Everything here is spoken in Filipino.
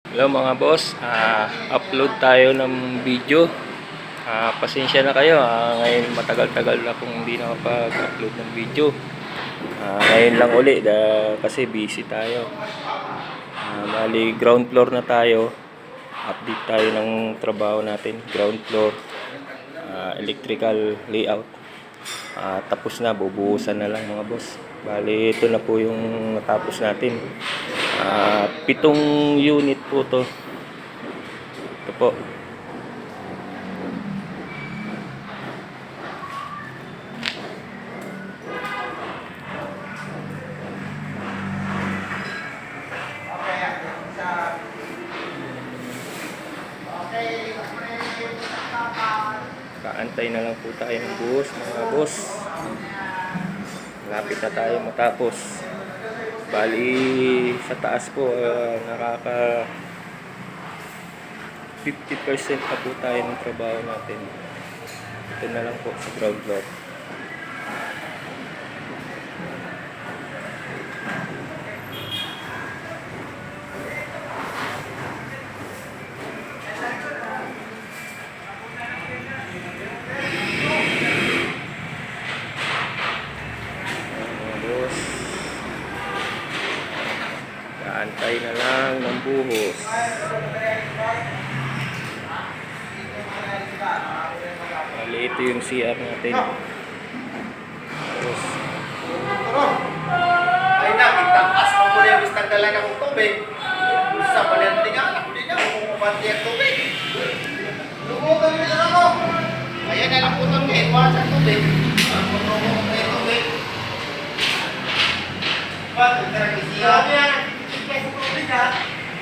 Hello mga boss, upload tayo ng video. Pasensya na kayo, ngayon matagal-tagal akong hindi nakapag-upload ng video. Ngayon lang uli kasi busy tayo. Bali ground floor na tayo. Update tayo ng trabaho natin, ground floor, electrical layout. Tapos na, bubuhusan na lang mga boss. Bali ito na po yung natapos natin. 7 unit po to. Ito po. Kaantay na lang po tayo ng buhos mga boss. Malapit na tayo matapos. Bali sa taas po nakaka 50% na po tayo ng trabaho natin. Ito na lang po sa ground floor. Antay na lang ng buhos. Bali, ito yung CR natin. Tapos, ay nakitakas mo po na yung tanggalan akong tubig. Sa palanting anak ko din ako kumapati ang tubig. Lumutan nila ako. Ayan na lang po ito ngayon, wala sa tubig. Ang putulong ko yung tubig. Ba't? Ito na kisiyaw niya. Kasi tubig ha.